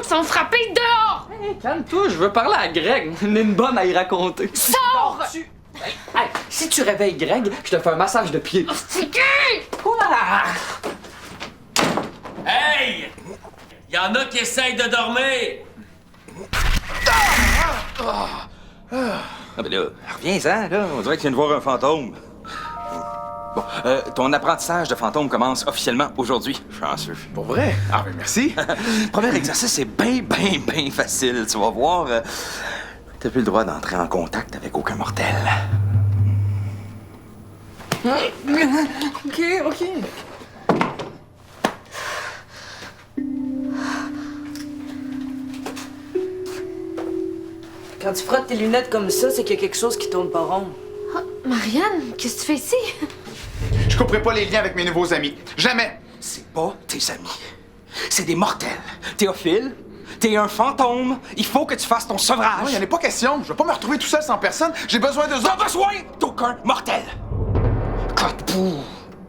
ils sont frappés dehors! Hey, calme-toi, je veux parler à Greg. On est une bonne à y raconter. Sors! Hey, si tu réveilles Greg, je te fais un massage de pied. C'est qui? Oula! Hey! Y'en a qui essayent de dormir! Ah ben là, reviens-en, là. On dirait que tu viens de voir un fantôme. Bon, ton apprentissage de fantôme commence officiellement aujourd'hui. Chanceux. Pour vrai? Ah ben merci. Premier exercice est bien facile. Tu vas voir, t'as plus le droit d'entrer en contact avec aucun mortel. OK. Quand tu frottes tes lunettes comme ça, c'est qu'il y a quelque chose qui tourne pas rond. Ah, Marianne, qu'est-ce que tu fais ici? Je couperai pas les liens avec mes nouveaux amis. Jamais. C'est pas tes amis. C'est des mortels. Théophile, t'es un fantôme. Il faut que tu fasses ton sevrage. Non, il en est pas question. Je vais pas me retrouver tout seul sans personne. J'ai besoin d'eux T'as autres. besoin d'aucun mortel. Code-Pou.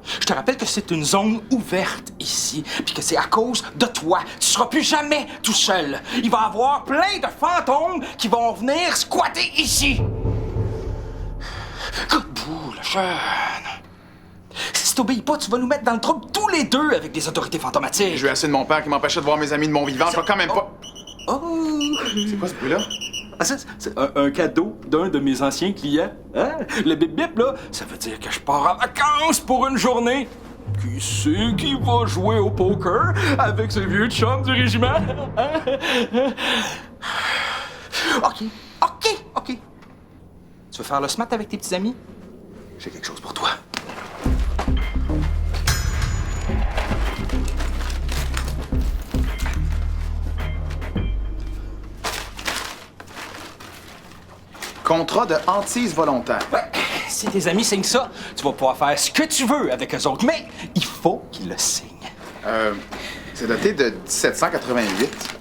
Je te rappelle que c'est une zone ouverte ici, puis que c'est à cause de toi. Tu seras plus jamais tout seul. Il va y avoir plein de fantômes qui vont venir squatter ici. Code-Pou, le jeune. Si t'obéis pas, tu vas nous mettre dans le trouble tous les deux avec des autorités fantomatiques. J'ai eu assez de mon père qui m'empêchait de voir mes amis de mon vivant. Je vais quand même pas. Oh! C'est quoi ce bruit-là? Ah, c'est un cadeau d'un de mes anciens clients. Hein? Le bip-bip, là, ça veut dire que je pars en vacances pour une journée. Qui c'est qui va jouer au poker avec ce vieux chum du régiment? Hein? OK. Tu veux faire le smat avec tes petits amis? J'ai quelque chose pour toi. Contrat de hantise volontaire. Ouais, si tes amis signent ça, tu vas pouvoir faire ce que tu veux avec eux autres, mais il faut qu'ils le signent. C'est daté de 1788.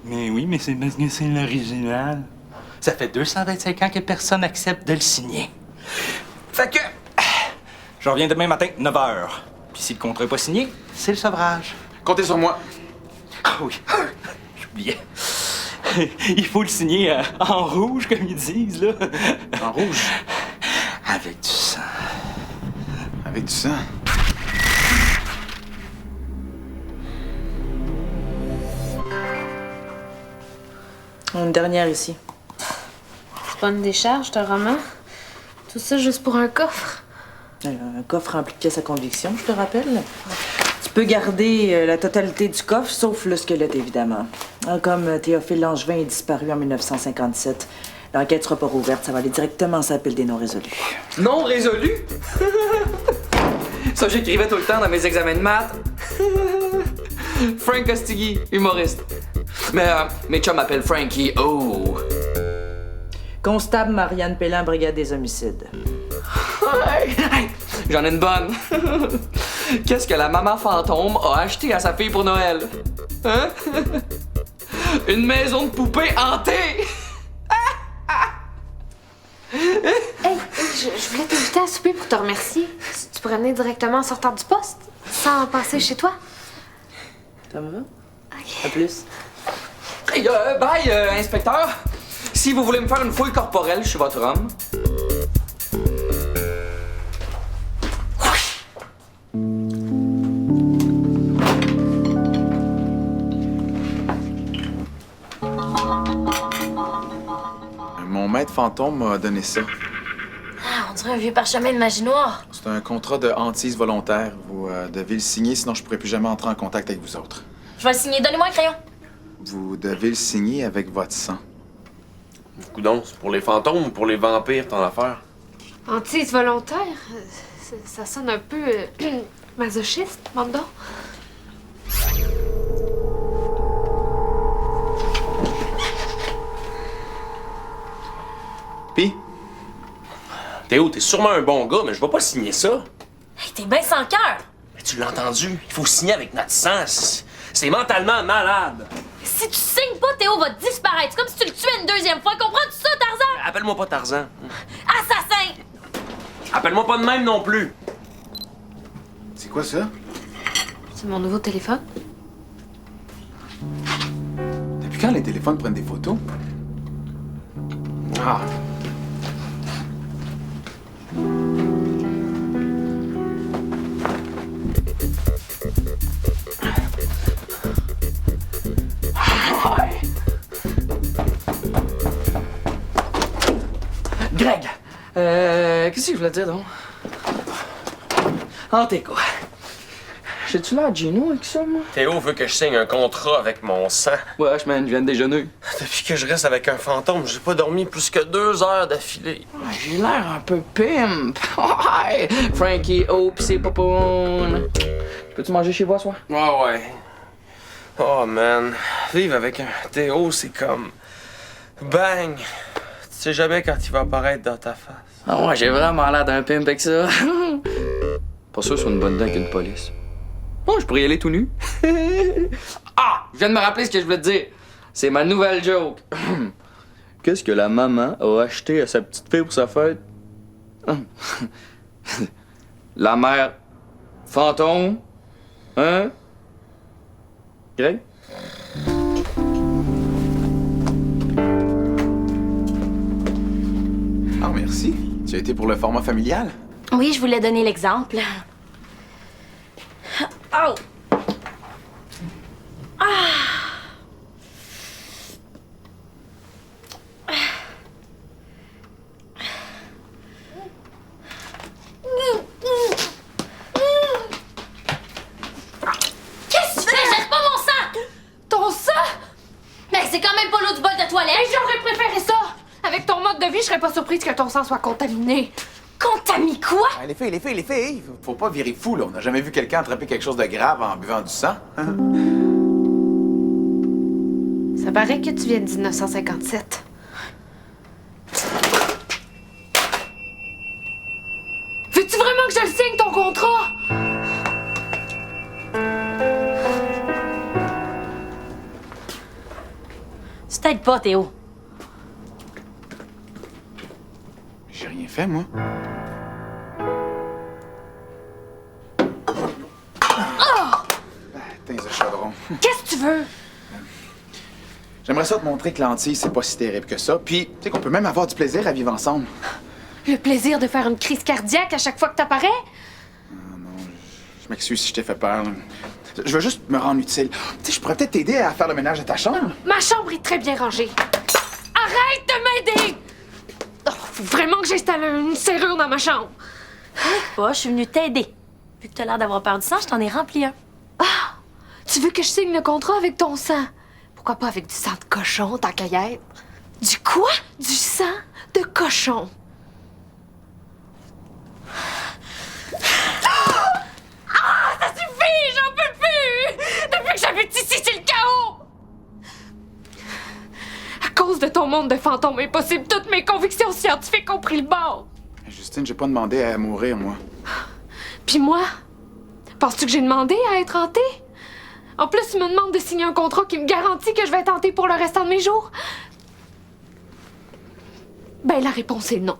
Mais oui, mais c'est parce que c'est l'original. Ça fait 225 ans que personne n'accepte de le signer. Fait que... Je reviens demain matin, 9h. Puis si le contrat n'est pas signé, c'est le sevrage. Comptez sur moi. Ah oui, j'oubliais. Il faut le signer en rouge, comme ils disent, là. En rouge. Avec du sang. Avec du sang. Une dernière ici. C'est pas une décharge, de roman? Tout ça juste pour un coffre? Un coffre rempli de pièces à conviction, je te rappelle. Tu peux garder la totalité du coffre, sauf le squelette, évidemment. Comme Théophile Langevin est disparu en 1957, l'enquête sera pas rouverte. Ça va aller directement sur la pile des non résolus. Non résolu? Ça, j'écrivais tout le temps dans mes examens de maths. Frank Costigui, humoriste. Mais mes chums m'appellent Frankie. Oh! Constable Marianne Pellin, brigade des homicides. Hey, j'en ai une bonne. Qu'est-ce que la maman fantôme a acheté à sa fille pour Noël? Hein? Une maison de poupée hantée! Hey, je voulais t'inviter à souper pour te remercier. Tu pourrais venir directement en sortant du poste, sans passer chez toi. Ça me va? À plus. Hey, bye, inspecteur. Si vous voulez me faire une fouille corporelle, je suis votre homme. Mon maître fantôme m'a donné ça. Ah, on dirait un vieux parchemin de magie noire. C'est un contrat de hantise volontaire. Vous devez le signer, sinon je pourrai plus jamais entrer en contact avec vous autres. Je vais le signer. Donnez-moi un crayon. Vous devez le signer avec votre sang. Coudon, c'est pour les fantômes ou pour les vampires, ton affaire? Hantise volontaire? Ça sonne un peu masochiste, Mando. Pis? Théo, t'es sûrement un bon gars, mais je vais pas signer ça. Hey, t'es bien sans cœur. Mais tu l'as entendu, il faut signer avec notre sang. C'est mentalement malade. Si tu signes pas, Théo va disparaître. C'est comme si tu le tuais une deuxième fois. Comprends-tu ça, Tarzan? Appelle-moi pas Tarzan. Assassin! Appelle-moi pas de même non plus. C'est quoi ça? C'est mon nouveau téléphone. quand les téléphones prennent des photos? Ah. Greg! Qu'est-ce que je voulais dire, donc? En t'es quoi? J'ai-tu l'air Gino avec ça, moi? Théo veut que je signe un contrat avec mon sang. Wesh, man, je viens de déjeuner. Depuis que je reste avec un fantôme, j'ai pas dormi plus que 2 heures d'affilée. J'ai l'air un peu pimp. Ouais. Frankie, oh, pis c'est popone. Peux-tu manger chez vous ce soir? Ouais. Oh, man. Vivre avec un Théo, c'est comme... Bang! Tu sais jamais quand il va apparaître dans ta face. Ah ouais, j'ai vraiment l'air d'un pimp avec ça. Pas sûr que c'est une bonne dent qu'une police. Oh, je pourrais y aller tout nu. Ah! Je viens de me rappeler ce que je voulais te dire. C'est ma nouvelle joke. Qu'est-ce que la maman a acheté à sa petite fille pour sa fête? La mère fantôme. Hein? Greg? Ah, merci. Tu as été pour le format familial? Oui, je voulais donner l'exemple. Oh! Qu'est-ce que tu fais? Jette pas mon sang! Ton sang? Mais c'est quand même pas l'eau du bol de toilette! J'aurais préféré ça! Avec ton mode de vie, je serais pas surprise que ton sang soit contaminé. Contamine quoi? Ah, les filles, faut pas virer fou, là. On n'a jamais vu quelqu'un attraper quelque chose de grave en buvant du sang. Hein? Ça paraît que tu viens de 1957. Veux-tu vraiment que je le signe, ton contrat? Tu t'aides pas, Théo. J'ai rien fait, moi. Putain, ce chaudron. Qu'est-ce que tu veux? J'aimerais ça te montrer que l'antille, c'est pas si terrible que ça. Puis, tu sais qu'on peut même avoir du plaisir à vivre ensemble. Le plaisir de faire une crise cardiaque à chaque fois que t'apparais? Je m'excuse si je t'ai fait peur, là. Je veux juste me rendre utile. Tu sais, je pourrais peut-être t'aider à faire le ménage de ta chambre. Ma chambre est très bien rangée. Arrête de m'aider! Oh, faut vraiment que j'installe une serrure dans ma chambre. Pas, je suis venue t'aider. Vu que t'as l'air d'avoir peur du sang, je t'en ai rempli un. Tu veux que je signe le contrat avec ton sang? Pourquoi pas avec du sang de cochon, tant qu'à y être? Du quoi? Du sang de cochon. Ça suffit! J'en peux plus! Depuis que j'habite ici, c'est le chaos! À cause de ton monde de fantômes impossible, toutes mes convictions scientifiques ont pris le bord. Justine, j'ai pas demandé à mourir, moi. Puis moi? Penses-tu que j'ai demandé à être hantée? En plus, tu me demandes de signer un contrat qui me garantit que je vais être hantée pour le restant de mes jours? Ben, la réponse est non.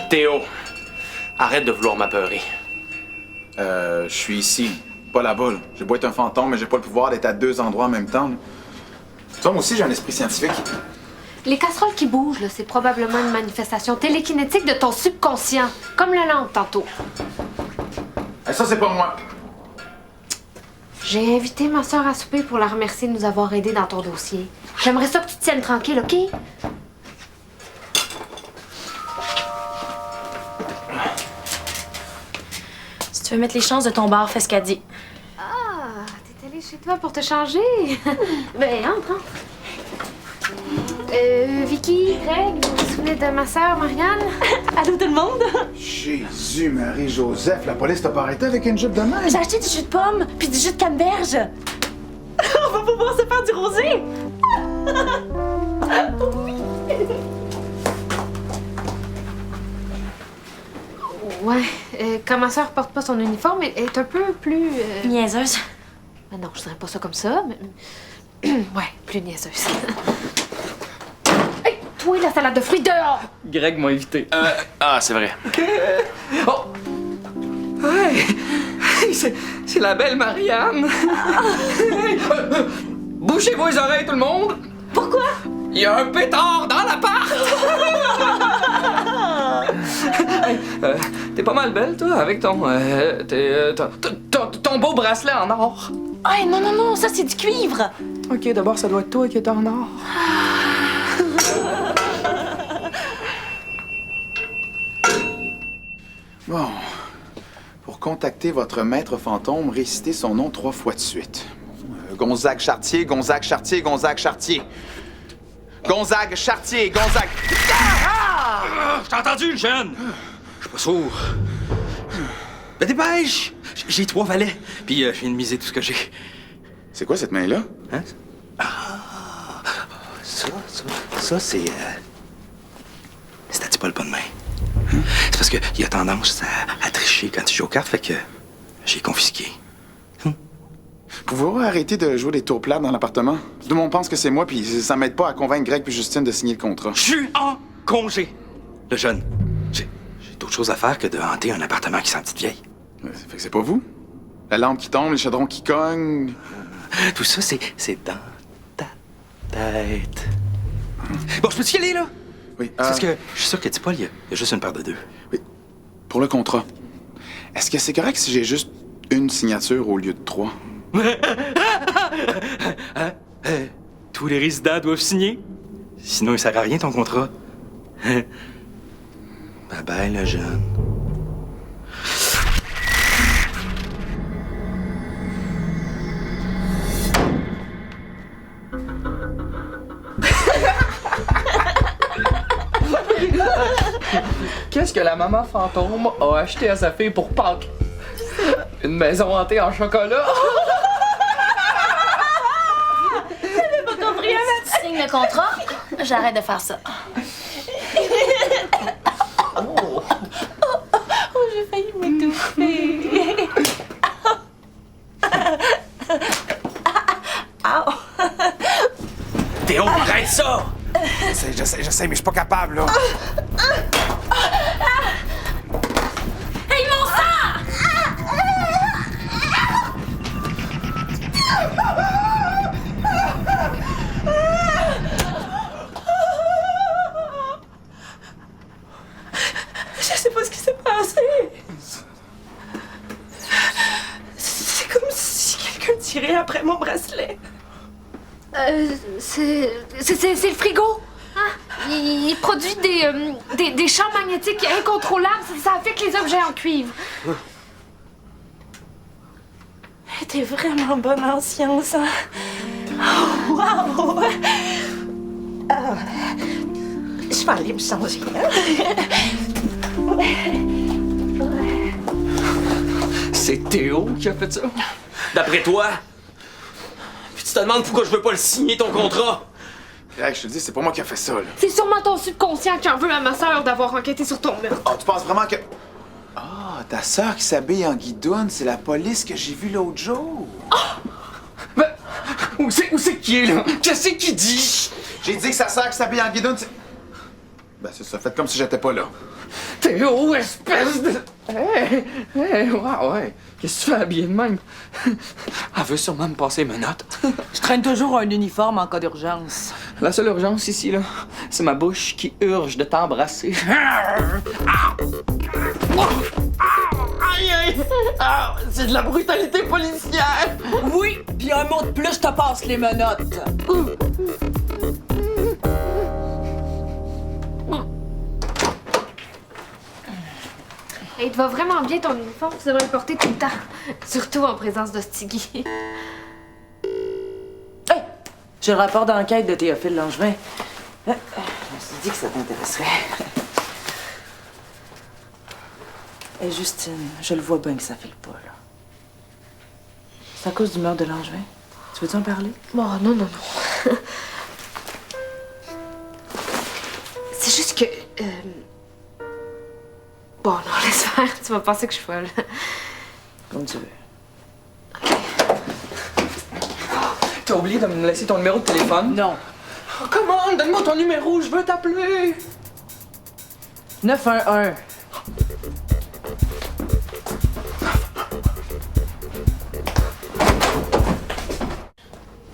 Théo, arrête de vouloir m'apeurer. Je suis ici, pas là-bas, là. J'ai beau être un fantôme, mais j'ai pas le pouvoir d'être à 2 endroits en même temps, là. Tu vois, moi aussi, j'ai un esprit scientifique. Les casseroles qui bougent, là, c'est probablement une manifestation télékinétique de ton subconscient. Comme la lampe, tantôt. Ça, c'est pas moi. J'ai invité ma sœur à souper pour la remercier de nous avoir aidés dans ton dossier. J'aimerais ça que tu te tiennes tranquille, OK? Si tu veux mettre les chances de ton bar, fais ce qu'elle dit. Ah, t'es allée chez toi pour te changer? Ben, entre. Vicky, Greg, vous vous souvenez de ma sœur, Marianne? Allô, tout le monde? Jésus, Marie-Joseph, la police t'a pas arrêté avec une jupe de main? J'ai acheté du jus de pomme, puis du jus de canneberge. On va pouvoir se faire du rosé. Ouais, quand ma sœur porte pas son uniforme, elle est un peu plus... Niaiseuse. Ben non, je dirais pas ça comme ça, mais... ouais, plus niaiseuse. Hey, toi, la salade de fruits dehors! Greg m'a invité. Ah, c'est vrai. Oh! Hey! Hey, c'est la belle Marianne! Hey, bouchez-vous les oreilles, tout le monde! Pourquoi? Il y a un pétard dans l'appart! Hey, t'es pas mal belle, toi, avec ton beau bracelet en or. Hey, non, non, non, ça, c'est du cuivre. Ok, d'abord, ça doit être toi qui est en or. Bon. Pour contacter votre maître fantôme, récitez son nom 3 fois de suite. Gonzague Chartier, Gonzague Chartier, Gonzague Chartier. Gonzague Chartier, Gonzague... Je t'ai entendu, le jeune! Je suis pas sourd. Ben dépêche! J'ai 3 valets, puis je viens de miser tout ce que j'ai. C'est quoi cette main-là? Hein? Ah! Ça, c'est... C'est-à-dire pas le pas de main. C'est parce qu'il a tendance à tricher quand il joue aux cartes, fait que j'ai confisqué. Pouvez-vous arrêter de jouer des tours plates dans l'appartement? Tout le monde pense que c'est moi, puis ça m'aide pas à convaincre Greg puis Justine de signer le contrat. Je suis en congé. Le jeune, j'ai d'autres choses à faire que de hanter un appartement qui sent petite vieille. Fait que c'est pas vous? La lampe qui tombe, les chaudrons qui cognent... Tout ça, c'est dans ta tête. Bon, je peux-tu y aller, là? Oui, C'est parce que je suis sûr que Tipol, il y a juste une paire de 2. Oui. Pour le contrat, est-ce que c'est correct si j'ai juste une signature au lieu de 3? Hein? Tous les résidents doivent signer. Sinon, il sert à rien, ton contrat. Bye bye, le jeune. Qu'est-ce que la maman fantôme a acheté à sa fille pour Pâques? Une maison hantée en chocolat? Si tu signes le contrat, j'arrête de faire ça. Oh, j'ai failli m'étouffer. Théo, arrête ça! J'essaie, mais je suis pas capable, là. Hey, mon sang! Je sais pas ce qui s'est passé. C'est comme si quelqu'un tirait après mon bracelet. C'est le frigo. Hein? Il produit des champs magnétiques incontrôlables. Ça affecte les objets en cuivre. T'es vraiment bonne en science, hein? Oh, wow! Je vais aller me changer. C'est Théo qui a fait ça? D'après toi? Puis tu te demandes pourquoi je veux pas le signer, ton contrat? Greg, je te dis, c'est pas moi qui a fait ça, là. C'est sûrement ton subconscient qui en veut à ma sœur d'avoir enquêté sur ton meurtre. Oh, tu penses vraiment que... Ah, ta sœur qui s'habille en guidoune, c'est la police que j'ai vue l'autre jour. Ben, où c'est qui est, là? Qu'est-ce qu'il dit? J'ai dit que sa sœur qui s'habille en guidoune, c'est... Ben, c'est ça, faites comme si j'étais pas là. Théo, espèce de... Hey, ouais. Qu'est-ce que tu fais habillé de même? Elle veut sûrement me passer mes notes. Je traîne toujours un uniforme en cas d'urgence. La seule urgence ici, là, c'est ma bouche qui urge de t'embrasser. Aïe, aïe! Ah, c'est de la brutalité policière! Oui, puis un mot de plus te passe les menottes. Et il te va vraiment bien ton uniforme, tu devrais le porter tout le temps. Surtout en présence de Stiggy. Hey! J'ai le rapport d'enquête de Théophile Langevin. Je me suis dit que ça t'intéresserait. Hey, Justine, je le vois bien que ça file pas, là. C'est à cause du meurtre de Langevin. Tu veux-tu en parler? Bon, non, non, non. C'est juste que... Bon, non, laisse faire. Tu vas penser que je suis folle. Comme tu veux. T'as oublié de me laisser ton numéro de téléphone? Non. Oh, comment? Donne-moi ton numéro, je veux t'appeler! 911.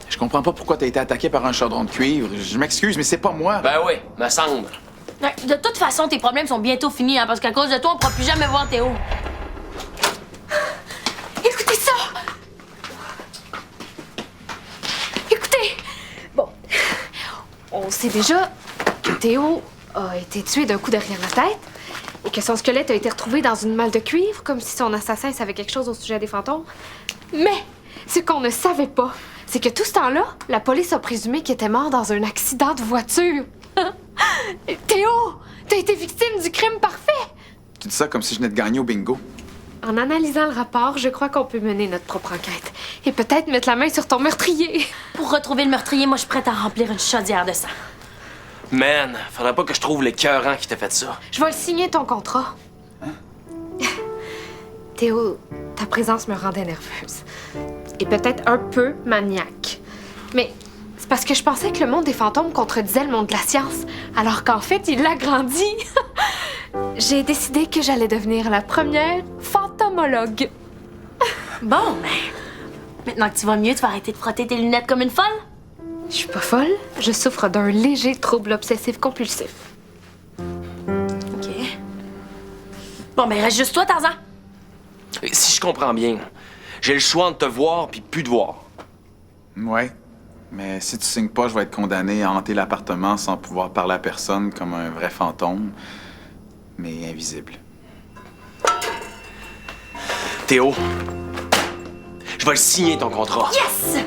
Je comprends pas pourquoi t'as été attaqué par un chaudron de cuivre. Je m'excuse, mais c'est pas moi. Ben oui, me semble. Ouais, de toute façon, tes problèmes sont bientôt finis, hein, parce qu'à cause de toi, on pourra plus jamais voir Théo. Écoutez ça! Écoutez! Bon, on sait déjà que Théo a été tué d'un coup derrière la tête et que son squelette a été retrouvé dans une malle de cuivre, comme si son assassin savait quelque chose au sujet des fantômes. Mais ce qu'on ne savait pas, c'est que tout ce temps-là, la police a présumé qu'il était mort dans un accident de voiture. Théo, t'as été victime du crime parfait! Tu dis ça comme si je venais de gagner au bingo. En analysant le rapport, je crois qu'on peut mener notre propre enquête. Et peut-être mettre la main sur ton meurtrier. Pour retrouver le meurtrier, moi, je suis prête à remplir une chaudière de sang. Man, faudrait pas que je trouve l'écœurant qui t'a fait ça. Je vais le signer ton contrat. Théo, ta présence me rendait nerveuse. Et peut-être un peu maniaque. Mais c'est parce que je pensais que le monde des fantômes contredisait le monde de la science, alors qu'en fait, il l'agrandit. J'ai décidé que j'allais devenir la première fantomologue. Bon, mais maintenant que tu vas mieux, tu vas arrêter de frotter tes lunettes comme une folle? Je suis pas folle, je souffre d'un léger trouble obsessif-compulsif. OK. Bon, ben reste juste toi, Tarzan. Et si je comprends bien, j'ai le choix de te voir puis plus de voir. Ouais. Mais si tu signes pas, je vais être condamné à hanter l'appartement sans pouvoir parler à personne comme un vrai fantôme, mais invisible. Théo, je vais le signer ton contrat. Yes!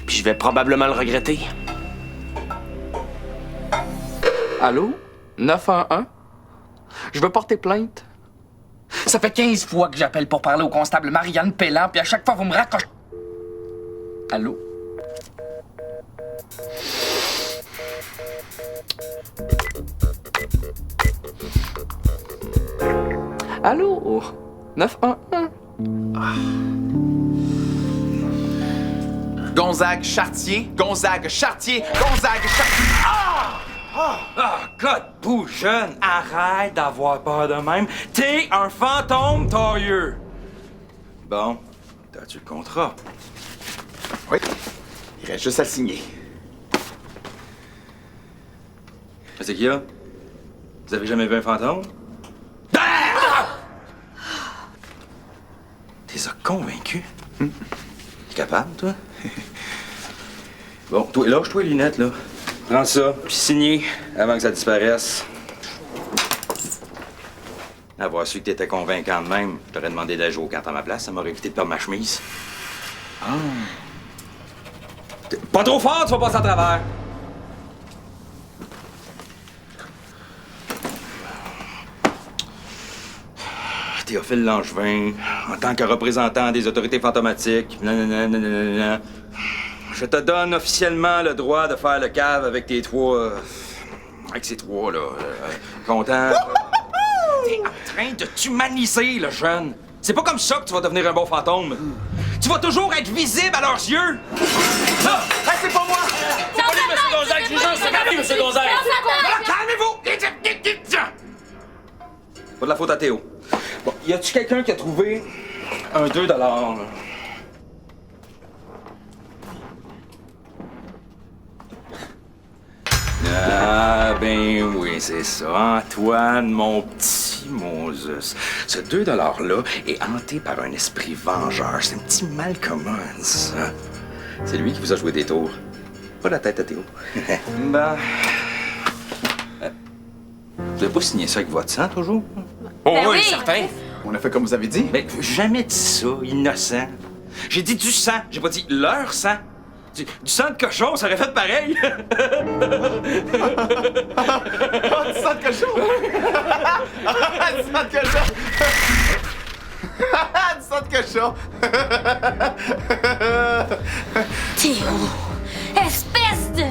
Puis je vais probablement le regretter. Allô? 911? Je veux porter plainte. Ça fait 15 fois que j'appelle pour parler au constable Marianne Pellant, puis à chaque fois, vous me raccrochez. Allô? Allô? 911? Gonzague Chartier, Gonzague Chartier, Gonzague Chartier. Ah, God, bouge, jeune, arrête d'avoir peur de même. T'es un fantôme tailleux. Bon, t'as-tu le contrat? Oui. Il reste juste à le signer. Qu'est-ce qu'il y a? Vous avez jamais vu un fantôme? T'es convaincu? T'es capable, toi? Bon, toi, lâche-toi les lunettes, là. Prends ça, puis signé avant que ça disparaisse. Avoir su que t'étais convaincant de même, je t'aurais demandé d'aller jouer aux cartes à ma place, ça m'aurait évité de perdre ma chemise. Pas trop fort, tu vas passer à travers. Théophile Langevin, en tant que représentant des autorités fantomatiques, nanana, je te donne officiellement le droit de faire le cave avec tes trois... avec ces trois, là. Content? T'es en train de t'humaniser, le jeune. C'est pas comme ça que tu vas devenir un bon fantôme. Tu vas toujours être visible à leurs yeux. Là! Hey, c'est pas moi! C'est pas lui, Monsieur Gonzague, je vous jure, c'est pas lui, Monsieur Gonzague! Calmez-vous! Pas de la faute à Théo. Bon, y a-tu quelqu'un qui a trouvé un 2 $? Ben oui, c'est ça. Antoine, mon petit Moses. Ce 2 $-là est hanté par un esprit vengeur. C'est un petit mal commun, ça. C'est lui qui vous a joué des tours. Pas la tête à Théo. Ben... Vous avez pas signé ça avec votre sang, toujours? Oh, Ben oui, oui. certain. On a fait comme vous avez dit. Mais jamais dit ça, innocent. J'ai dit du sang, j'ai pas dit leur sang. Du sang de cochon, ça aurait fait pareil. Ah, du sang de cochon! Du sang de cochon! Du sang de cochon! Théo! Espèce de...